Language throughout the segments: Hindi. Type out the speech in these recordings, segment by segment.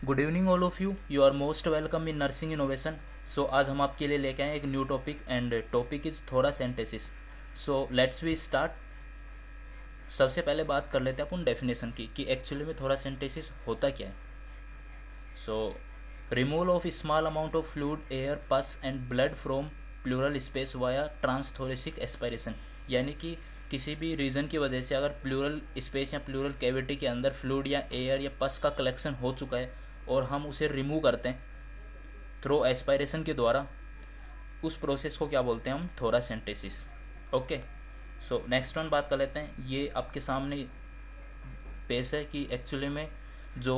Good evening all of you are most welcome in nursing innovation. So आज हम आपके लिए लेके आए एक new topic and topic is thoracentesis. So let's we start. सबसे पहले बात कर लेते हैं अपन डेफिनेशन की कि एक्चुअली में थोरासेंटेसिस होता क्या है। So removal of small amount of fluid air pus and blood from pleural space via transthoracic aspiration, यानी कि किसी भी रीज़न की वजह से अगर प्लूरल स्पेस या प्लूरल कैविटी के अंदर फ्लूइड या एयर या पस का कलेक्शन हो चुका है और हम उसे रिमूव करते हैं थ्रू एस्पायरेशन के द्वारा, उस प्रोसेस को क्या बोलते हैं हम, thoracentesis. Okay. So next one बात कर लेते हैं। ये आपके सामने पेश है कि एक्चुअली में जो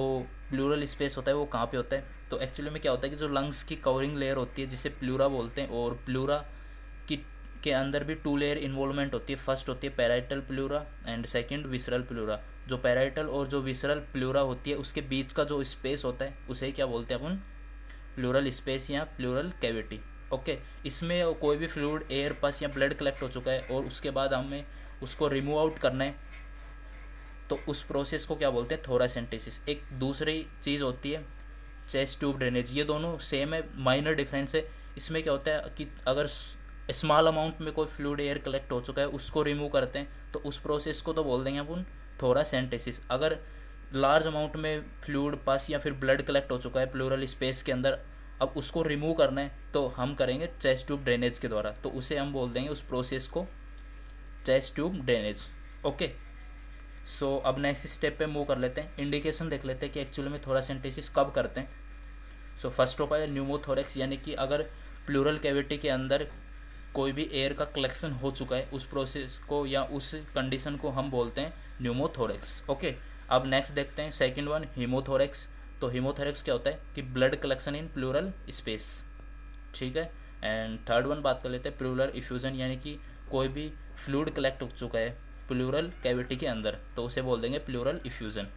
प्लूरल स्पेस होता है वो कहाँ पे होता है। तो एक्चुअली में क्या होता है कि जो लंग्स की कवरिंग लेयर होती है जिसे प्लूरा बोलते हैं, और प्लूरा की के अंदर भी टू लेयर इन्वॉल्वमेंट होती है। फर्स्ट होती है parietal pleura and second visceral pleura. जो पैराइटल और जो विसरल प्लूरा होती है उसके बीच का जो स्पेस होता है उसे क्या बोलते हैं अपन, प्लूरल स्पेस या प्लूरल कैविटी। ओके। इसमें कोई भी फ्लूइड एयर पस या ब्लड कलेक्ट हो चुका है और उसके बाद हमें उसको रिमूव आउट करना है, तो उस प्रोसेस को क्या बोलते हैं, थोरासेंटेसिस। एक दूसरी चीज़ होती है चेस्ट ट्यूब ड्रेनेज। ये दोनों सेम है, माइनर डिफरेंस है। इसमें क्या होता है कि अगर स्मॉल अमाउंट में कोई फ्लूइड एयर कलेक्ट हो चुका है उसको रिमूव करते हैं तो उस प्रोसेस को तो बोल देंगे अपन थोरासेंटेसिस। अगर लार्ज अमाउंट में फ्लूइड पस या फिर ब्लड कलेक्ट हो चुका है प्लूरल स्पेस के अंदर, अब उसको रिमूव करना है तो हम करेंगे चेस्ट ट्यूब ड्रेनेज के द्वारा, तो उसे हम बोल देंगे उस प्रोसेस को चेस्ट ट्यूब ड्रेनेज। ओके। सो अब नेक्स्ट स्टेप पे मूव कर लेते हैं। इंडिकेशन देख लेते हैं कि एक्चुअली में थोरासेंटेसिस कब करते हैं। So first of all pneumothorax, यानी कि अगर प्लूरल कैविटी के अंदर कोई भी एयर का कलेक्शन हो चुका है उस प्रोसेस को या उस कंडीशन को हम बोलते हैं न्यूमोथोरेक्स। ओके। अब नेक्स्ट देखते हैं सेकंड वन, हीमोथोरेक्स। तो हीमोथोरेक्स क्या होता है कि blood collection in plural space. ठीक है। एंड थर्ड वन बात कर लेते हैं प्लूरल इफ्यूजन, यानी कि कोई भी फ्लूइड कलेक्ट हो चुका है प्लूरल कैविटी के अंदर तो उसे बोल देंगे pleural effusion.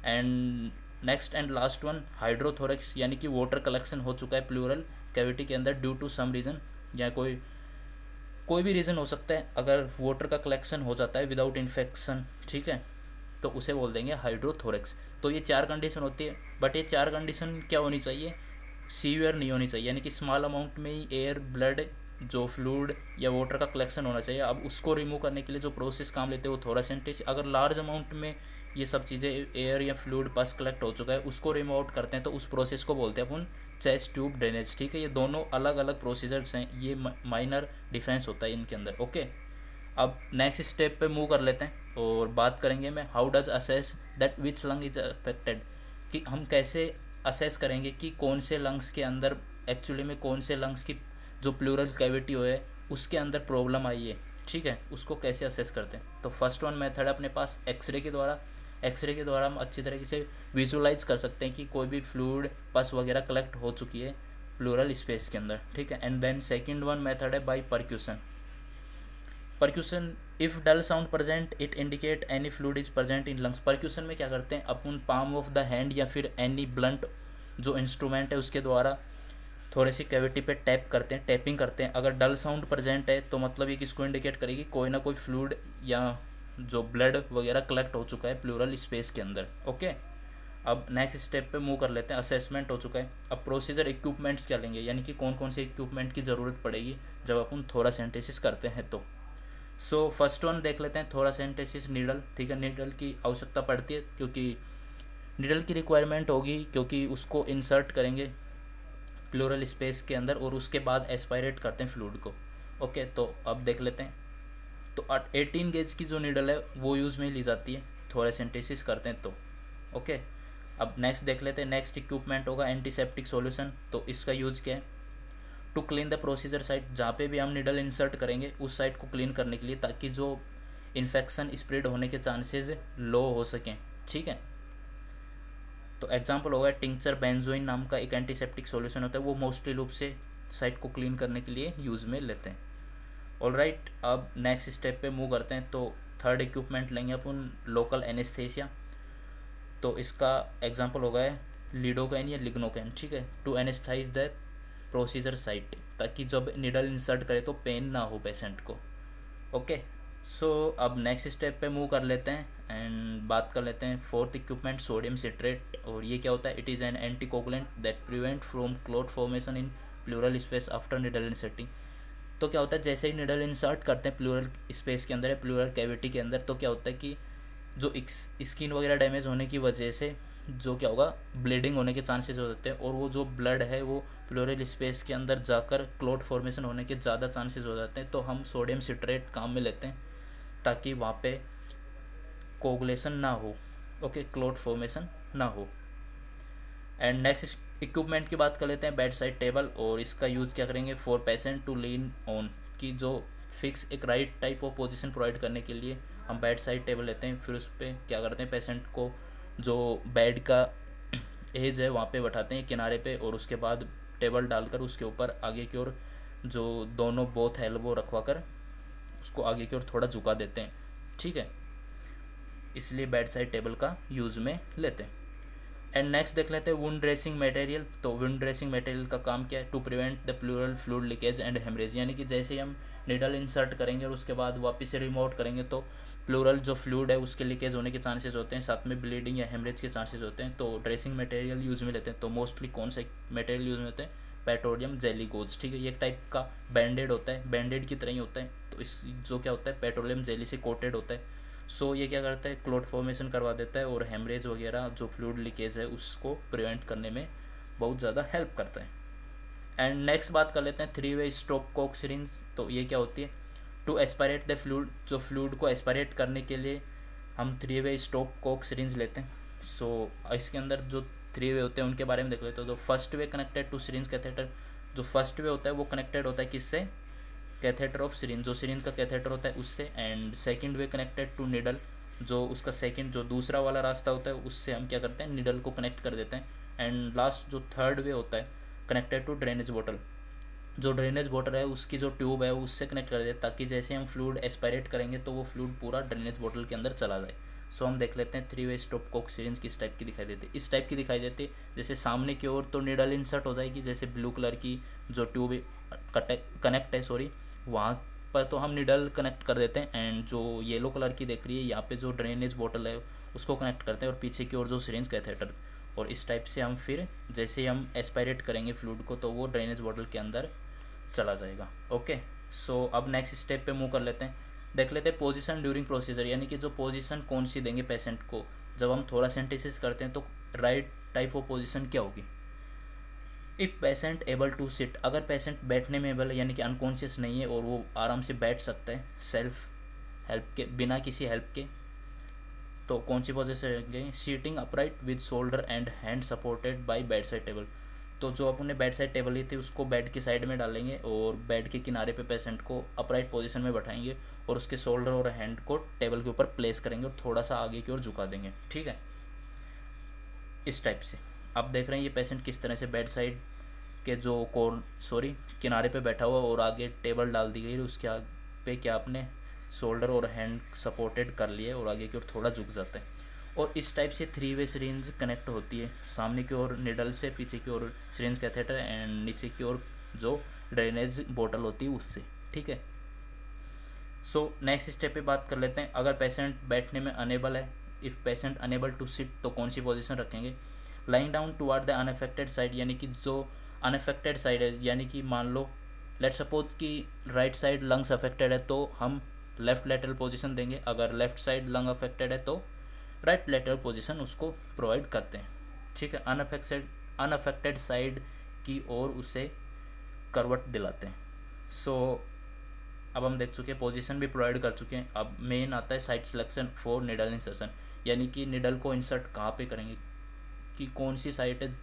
And next and last one hydrothorax, यानी कि वाटर कलेक्शन हो चुका है प्लूरल कैविटी के अंदर ड्यू टू सम रीज़न, या कोई कोई भी रीज़न हो सकता है। अगर वाटर का कलेक्शन हो जाता है विदाउट इन्फेक्शन, ठीक है, तो उसे बोल देंगे हाइड्रोथोरेक्स। तो ये चार कंडीशन होती है, बट ये चार कंडीशन क्या होनी चाहिए, सीवियर नहीं होनी चाहिए, यानी कि स्मॉल अमाउंट में ही एयर ब्लड जो फ्लूइड या वाटर का कलेक्शन होना चाहिए। अब उसको रिमूव करने के लिए जो प्रोसेस काम लेते हैं वो थोरासेंटेसिस। अगर लार्ज अमाउंट में ये सब चीज़ें एयर या फ्लूइड पस कलेक्ट हो चुका है उसको रिमूव आउट करते हैं तो उस प्रोसेस को बोलते हैं अपन चेस्ट ट्यूब ड्रेनेज। ठीक है। ये दोनों अलग अलग प्रोसीजर्स हैं, ये माइनर डिफरेंस होता है इनके अंदर। ओके। अब नेक्स्ट स्टेप पे मूव कर लेते हैं और बात करेंगे मैं how does assess that which lung is affected, कि हम कैसे असेस करेंगे कि कौन से लंग्स के अंदर एक्चुअली में कौन से लंग्स की जो प्लूरल कैविटी हो है उसके अंदर प्रॉब्लम आई है। ठीक है। उसको कैसे असेस करते हैं, तो फर्स्ट वन मेथड है अपने पास एक्सरे के द्वारा। एक्सरे के द्वारा हम अच्छी तरीके से विजुलाइज कर सकते हैं कि कोई भी फ्लूइड पस वगैरह कलेक्ट हो चुकी है प्लूरल स्पेस के अंदर। ठीक है। And then second one method है by percussion. Percussion, if dull sound present it indicate any fluid is present in lungs. Percussion में क्या करते हैं अपन पाम ऑफ द हैंड या फिर एनी ब्लंट जो इंस्ट्रूमेंट है उसके द्वारा थोड़ी सी कैविटी पे टैप करते हैं, टैपिंग करते हैं। अगर डल साउंड प्रेजेंट है तो मतलब ये किसको इंडिकेट करेगी, कोई ना कोई फ्लूइड या जो ब्लड वगैरह कलेक्ट हो चुका है प्लूरल स्पेस के अंदर। ओके। अब नेक्स्ट स्टेप पे मूव कर लेते हैं। असेसमेंट हो चुका है, अब प्रोसीजर इक्विपमेंट्स क्या लेंगे, यानी कि कौन कौन से इक्विपमेंट की ज़रूरत पड़ेगी जब अपन थोरासेंटेसिस करते हैं तो। सो फर्स्ट वन देख लेते हैं थोरासेंटेसिस नीडल। ठीक है। नीडल की आवश्यकता पड़ती है क्योंकि नीडल की रिक्वायरमेंट होगी क्योंकि उसको इंसर्ट करेंगे प्लूरल स्पेस के अंदर और उसके बाद एस्पायरेट करते हैं फ्लूइड को। ओके। तो अब देख लेते हैं। तो 18 गेज की जो नीडल है वो यूज़ में ली जाती है थोरासेंटेसिस करते हैं तो। ओके। अब नेक्स्ट देख लेते हैं। नेक्स्ट इक्विपमेंट होगा एंटीसेप्टिक सॉल्यूशन। तो इसका यूज़ क्या है, to clean the procedure site, जहाँ पे भी हम नीडल इंसर्ट करेंगे उस साइट को क्लीन करने के लिए, ताकि जो इन्फेक्शन स्प्रेड होने के चांसेस लो हो सकें। ठीक है। तो एग्जांपल होगा टिंक्चर बेंजोइन नाम का एक एंटीसेप्टिक सॉल्यूशन होता है, वो मोस्टली रूप से साइट को क्लीन करने के लिए यूज़ में लेते हैं। ऑलराइट। अब नेक्स्ट स्टेप पे मूव करते हैं। तो थर्ड इक्विपमेंट लेंगे अपन लोकल एनेस्थेसिया। तो इसका एग्जांपल होगा है लिडोकैन या लिग्नोकैन। ठीक है। To anaesthetise the procedure site, ताकि जब निडल इंसर्ट करे तो पेन ना हो पेशेंट को। ओके। सो अब नेक्स्ट स्टेप पे मूव कर लेते हैं एंड बात कर लेते हैं फोर्थ इक्विपमेंट सोडियम सिट्रेट। और ये क्या होता है? It is an anticoagulant that prevent from clot formation in plural space after needle inserting. तो क्या होता है, जैसे ही निडल इंसर्ट करते हैं प्लूरल स्पेस के अंदर या प्लूरल कैविटी के अंदर, तो क्या होता है कि जो स्किन वगैरह डैमेज होने की वजह से जो क्या होगा, ब्लीडिंग होने के चांसेस हो जाते हैं और वो जो ब्लड है वो प्लूरल स्पेस के अंदर जाकर क्लॉट फॉर्मेशन होने के ज़्यादा चांसेस हो जाते हैं। तो हम सोडियम सिट्रेट काम में लेते हैं ताकि वहाँ पे कोगुलेशन ना हो, ओके, क्लॉट फॉर्मेशन ना हो। एंड नेक्स्ट इक्विपमेंट की बात कर लेते हैं, बेड साइड टेबल। और इसका यूज़ क्या करेंगे? For patient to lean on, कि जो फिक्स एक right type of position provide करने के लिए हम बेड साइड टेबल लेते हैं। फिर उस पर क्या करते हैं, पेशेंट को जो बेड का एज है वहाँ पे बैठाते हैं किनारे पे, और उसके बाद टेबल डालकर उसके ऊपर आगे की ओर जो दोनों बोथ एल्बो रखवा कर उसको आगे की ओर थोड़ा झुका देते हैं, ठीक है। इसलिए बेड साइड टेबल का यूज़ में लेते हैं। एंड नेक्स्ट देख लेते हैं वुंड ड्रेसिंग मटेरियल। तो वुंड ड्रेसिंग मटेरियल का काम क्या है? To prevent the pleural fluid leakage and haemorrhage, यानी कि जैसे ही हम निडल इंसर्ट करेंगे और उसके बाद वापस से रिमूव करेंगे तो प्लूरल जो फ्लूइड है उसके लीकेज होने के चांसेस होते हैं, साथ में ब्लीडिंग या हेमरेज के चांसेस होते हैं। तो ड्रेसिंग मटेरियल यूज़ में लेते हैं। तो मोस्टली कौन सा मटेरियल यूज़ में होते हैं? पेट्रोलियम जेली गोज, ठीक है। ये एक टाइप का बैंडेड होता है, बैंडेड की तरह ही होता है। तो इस जो क्या होता है, पेट्रोलियम जेली से कोटेड होता है। सो ये क्या करता है? क्लॉट फॉर्मेशन करवा देता है और हेमरेज वगैरह जो फ्लूइड लीकेज है उसको प्रिवेंट करने में बहुत ज़्यादा हेल्प करता है। एंड नेक्स्ट बात कर लेते हैं 3-वे स्टॉप कॉक सिरिंज। तो ये क्या होती है? टू एस्पायरेट द फ्लूइड, जो फ्लूइड को एस्पायरेट करने के लिए हम 3-वे स्टॉप कॉक सिरिंज लेते हैं। सो इसके अंदर जो 3-वे होते हैं उनके बारे में देख लेते हैं। तो first way connected to syringe catheter. जो फर्स्ट वे होता है वो कनेक्टेड होता है किससे? कैथेटर ऑफ सिरिंज, जो सिरिंज का कैथेटर होता है उससे। And second way connected to needle, जो उसका सेकंड जो दूसरा वाला रास्ता होता है उससे हम क्या करते हैं? निडल को कनेक्ट कर देते हैं। एंड लास्ट जो थर्ड वे होता है कनेक्टेड टू ड्रेनेज बॉटल, जो ड्रेनेज बॉटल है उसकी जो ट्यूब है उससे कनेक्ट कर देते हैं ताकि जैसे हम फ्लूइड एस्पायरेट करेंगे तो वो फ्लूइड पूरा ड्रेनेज बॉटल के अंदर चला जाए। सो हम देख लेते हैं 3-वे स्टॉप कॉक सिरिंज किस टाइप की दिखाई देती है। इस टाइप की दिखाई देती है, जैसे सामने की ओर तो निडल इंसर्ट हो जाएगी, जैसे ब्लू कलर की जो ट्यूब कनेक्ट है सॉरी वहाँ पर तो हम निडल कनेक्ट कर देते हैं। एंड जो येलो कलर की देख रही है यहाँ पे जो ड्रेनेज बॉटल है उसको कनेक्ट करते हैं और पीछे की ओर जो सिरिंज कैथेटर। और इस टाइप से हम फिर जैसे ही हम एस्पायरेट करेंगे फ्लूइड को तो वो ड्रेनेज बॉटल के अंदर चला जाएगा, ओके। सो अब नेक्स्ट स्टेप पे मूव कर लेते हैं। देख लेते हैं पोजीशन ड्यूरिंग प्रोसीजर, यानी कि जो पोजीशन कौन सी देंगे पेशेंट को जब हम थोरासेंटेसिस करते हैं तो राइट टाइप ऑफ पोजीशन क्या होगी? If patient able to sit, अगर पेशेंट बैठने में एबल यानी कि अनकॉन्शियस नहीं है और वो आराम से बैठ सकता है सेल्फ हेल्प के, बिना किसी हेल्प के, तो कौन सी पोजीशन रहेंगे? Sitting upright with shoulder and hand supported by bed side table. तो जो अपने बेड साइड टेबल ली थी उसको बेड की साइड में डालेंगे और बेड के किनारे पे पेशेंट को अपराइट पोजीशन में बैठाएंगे और उसके शोल्डर और हैंड को टेबल के ऊपर प्लेस करेंगे और थोड़ा सा आगे की ओर झुका देंगे, ठीक है। इस टाइप से आप देख रहे हैं ये पेशेंट किस तरह से बेड साइड के जो किनारे पे बैठा हुआ और आगे टेबल डाल दी गई, उसके आगे पे क्या आपने शोल्डर और हैंड सपोर्टेड कर लिए और आगे की ओर थोड़ा झुक जाता है। और इस टाइप से 3-वे सिरिंज कनेक्ट होती है, सामने की ओर निडल से, पीछे की ओर सिरिंज कैथेटर एंड नीचे की ओर जो ड्रेनेज बोतल होती है उससे, ठीक है। सो नेक्स्ट स्टेप पे बात कर लेते हैं। अगर पेशेंट बैठने में अनेबल है, if patient unable to sit, तो कौन सी पोजीशन रखेंगे? Lying down toward the unaffected side, यानी कि जो अनअफेक्टेड साइड है, यानी कि मान लो लेट सपोज कि राइट साइड लंग्स अफेक्टेड है तो हम लेफ्ट लेटरल पोजीशन देंगे। अगर लेफ्ट साइड लंग अफेक्टेड है तो राइट लेटरल पोजीशन उसको प्रोवाइड करते हैं, ठीक है। अनअफेक्टेड साइड की ओर उसे करवट दिलाते हैं। सो अब हम देख चुके हैं पोजीशन भी प्रोवाइड कर चुके हैं। अब मेन आता है site selection for needle insertion, यानी कि निडल को इंसर्ट कहाँ पे करेंगे, कि कौन सी साइट है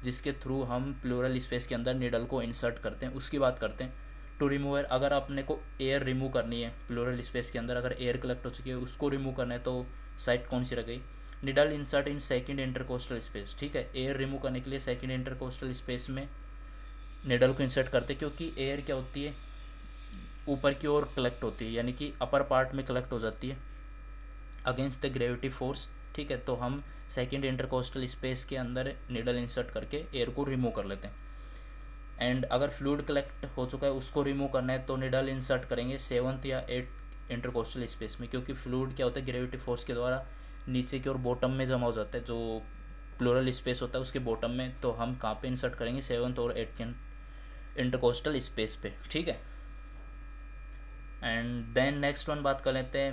जिसके थ्रू हम प्लूरल स्पेस के अंदर निडल को इंसर्ट करते हैं, उसकी बात करते हैं। टू रिमूव एयर, अगर अपने को एयर रिमूव करनी है प्लूरल स्पेस के अंदर, अगर एयर कलेक्ट हो चुकी है उसको रिमूव करना है तो साइट कौन सी रह गई? Needle insert in second intercostal space, ठीक है। एयर रिमूव करने के लिए सेकंड इंटरकोस्टल स्पेस में निडल को इंसर्ट करते हैं, क्योंकि एयर क्या होती है ऊपर की ओर कलेक्ट होती है, यानी कि अपर पार्ट में कलेक्ट हो जाती है अगेंस्ट द ग्रेविटी फोर्स, ठीक है। तो हम सेकंड इंटरकोस्टल स्पेस के अंदर निडल इंसर्ट करके एयर को रिमूव कर लेते हैं। एंड अगर फ्लूइड कलेक्ट हो चुका है उसको रिमूव करना है तो निडल इंसर्ट करेंगे 7th या इंटरकोस्टल स्पेस में, क्योंकि फ्लूइड क्या होता है ग्रेविटी फोर्स के द्वारा नीचे की ओर बॉटम में जमा हो जाता है, जो प्लूरल स्पेस होता है उसके बॉटम में। तो हम कहाँ पे इंसर्ट करेंगे, 7th और 8th के इंटरकोस्टल स्पेस पे, ठीक है। एंड देन नेक्स्ट वन बात कर लेते हैं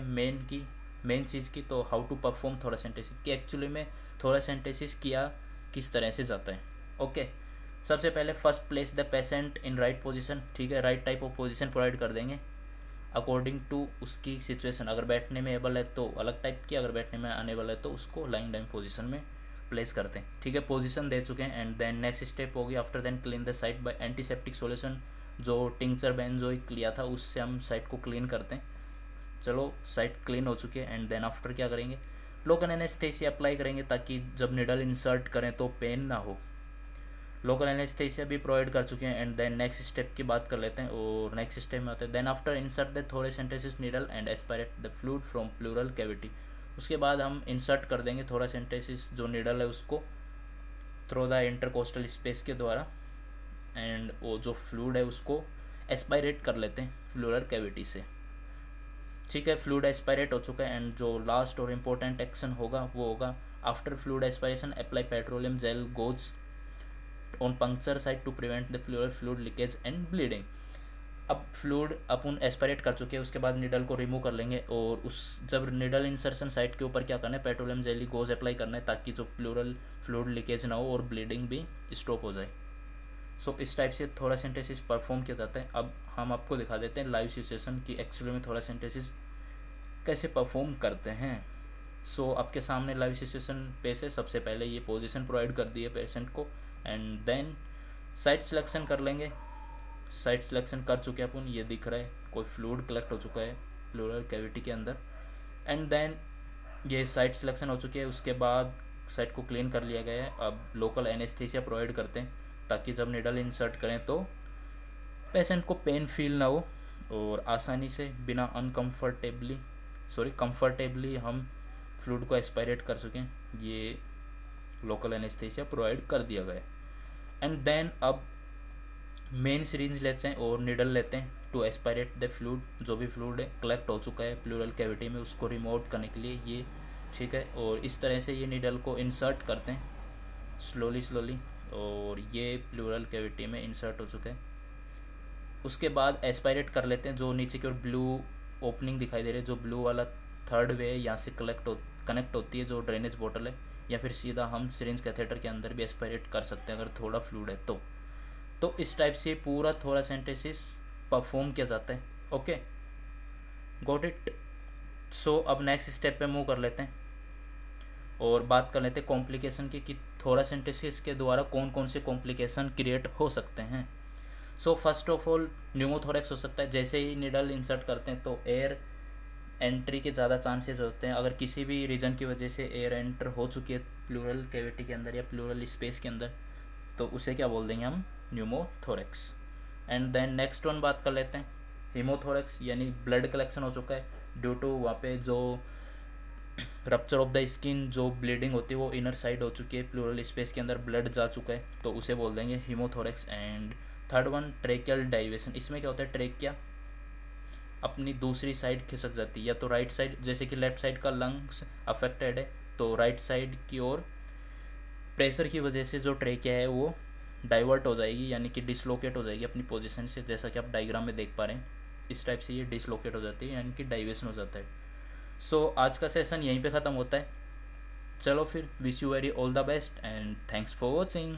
मेन चीज़ की, तो हाउ टू परफॉर्म थोरासेंटेसिस, कि एक्चुअली में थोरासेंटेसिस किया किस तरह से जाता है। ओके, सबसे पहले first place the patient in right position, ठीक है, right type of position provide कर देंगे अकॉर्डिंग टू उसकी सिचुएशन। अगर बैठने में एबल है तो अलग टाइप की, अगर बैठने में अनेबल है तो उसको लाइंग डाउन पोजीशन में प्लेस करते हैं, ठीक है। पोजीशन दे चुके हैं। एंड देन नेक्स्ट स्टेप होगी after then clean the site by antiseptic solution, जो टिंचर बेंजोइक लिया था उससे हम साइट को क्लीन करते हैं। चलो साइट क्लीन हो चुकी है। एंड देन आफ्टर क्या करेंगे, लोकल एनेस्थेसिया अप्लाई करेंगे ताकि जब निडल इंसर्ट करें तो पेन ना हो। लोकल एनेस्थेसिया भी प्रोवाइड कर चुके हैं। एंड देन नेक्स्ट स्टेप की बात कर लेते हैं, और नेक्स्ट स्टेप में होता है then after insert the thoracentesis needle and aspirate the fluid from pleural cavity. उसके बाद हम इंसर्ट कर देंगे थोरासेंटेसिस जो नीडल है उसको थ्रू द इंटरकोस्टल स्पेस के द्वारा, एंड वो जो फ्लूइड है उसको एस्पायरेट कर लेते हैं प्लूरल कैविटी से, ठीक है। फ्लूइड एस्पायरेट हो चुका है। एंड जो लास्ट और इम्पोर्टेंट एक्शन होगा वो होगा after fluid aspiration apply petroleum jelly gauze on puncture site to prevent the pleural fluid leakage and bleeding. अब फ्लूइड अपन एस्पायरेट कर चुके हैं, उसके बाद निडल को रिमूव कर लेंगे, और उस जब निडल इंसर्शन साइट के ऊपर क्या करना है, पेट्रोलियम जेली गोज अप्लाई करना है ताकि जो प्लूरल फ्लूइड लीकेज ना हो और ब्लीडिंग भी स्टॉप हो जाए। सो इस टाइप से थोरासेंटेसिस परफॉर्म किया जाता है। अब हम आपको दिखा देते हैं लाइव सिचुएशन की एक्चुअली में थोरासेंटेसिस कैसे परफॉर्म करते हैं। सो आपके सामने लाइव सिचुएशन पे से सबसे पहले ये पोजीशन प्रोवाइड कर दी है पेशेंट को। एंड देन साइट सिलेक्शन कर लेंगे। साइट सिलेक्शन कर चुके हैं अपन, ये दिख रहा है कोई फ्लूइड कलेक्ट हो चुका है प्लूरल कैविटी के अंदर। एंड देन ये साइट सिलेक्शन हो चुकी है, उसके बाद साइट को क्लीन कर लिया गया है। अब लोकल एनेस्थीसिया प्रोवाइड करते हैं ताकि जब निडल इंसर्ट करें तो पेशेंट को पेन फील ना हो और आसानी से बिना कंफर्टेबली हम फ्लूइड को एस्पायरेट कर सकें। ये लोकल एनेस्थीसिया प्रोवाइड कर दिया गया है। एंड देन अब मेन सिरिंज लेते हैं और निडल लेते हैं टू एस्पायरेट द फ्लूइड, जो भी फ्लूइड है कलेक्ट हो चुका है प्लूरल कैविटी में उसको रिमूव करने के लिए ये, ठीक है। और इस तरह से ये निडल को इंसर्ट करते हैं स्लोली, और ये प्लूरल कैविटी में इंसर्ट हो चुका है। उसके बाद एस्पायरेट कर लेते हैं, जो नीचे की ओर ब्लू ओपनिंग दिखाई दे रही है, जो ब्लू वाला थर्ड वे यहाँ से कनेक्ट होती है जो ड्रेनेज बॉटल है, या फिर सीधा हम सिरिंज कैथेटर के अंदर भी एस्पायरेट कर सकते हैं अगर थोड़ा फ्लूइड है तो इस टाइप से पूरा थोरासेंटेसिस परफॉर्म किया जाता है। Okay, got it. सो अब नेक्स्ट स्टेप पे मूव कर लेते हैं और बात कर लेते हैं कॉम्प्लिकेशन की, कि थोरासेंटेसिस के द्वारा कौन कौन से कॉम्प्लिकेशन क्रिएट हो सकते हैं। So first of all pneumothorax हो सकता है। जैसे ही निडल इंसर्ट करते हैं तो एयर एंट्री के ज़्यादा चांसेस होते हैं। अगर किसी भी रीजन की वजह से एयर एंटर हो चुकी है प्लूरल कैविटी के अंदर या प्लूरल स्पेस के अंदर, तो उसे क्या बोल देंगे हम, pneumothorax. And then next one बात कर लेते हैं हीमोथोरैक्स, यानी ब्लड कलेक्शन हो चुका है ड्यू टू वहाँ पे जो रप्चर ऑफ द स्किन, जो ब्लीडिंग होती है वो इनर साइड हो चुकी है, प्लूरल स्पेस के अंदर ब्लड जा चुका है, तो उसे बोल देंगे hemothorax. And third one tracheal deviation. इसमें क्या होता है, ट्रेकिया अपनी दूसरी साइड खिसक जाती है, या तो राइट साइड, जैसे कि लेफ्ट साइड का लंग्स अफेक्टेड है तो राइट साइड की ओर प्रेशर की वजह से जो ट्रेकिया है वो डाइवर्ट हो जाएगी, यानी कि डिसलोकेट हो जाएगी अपनी पोजीशन से, जैसा कि आप डायग्राम में देख पा रहे हैं। इस टाइप से ये डिसलोकेट हो जाती है, यानी कि डाइवेशन हो जाता है। सो आज का सेशन यहीं पे ख़त्म होता है। चलो फिर, wish you very all the best and thanks for watching.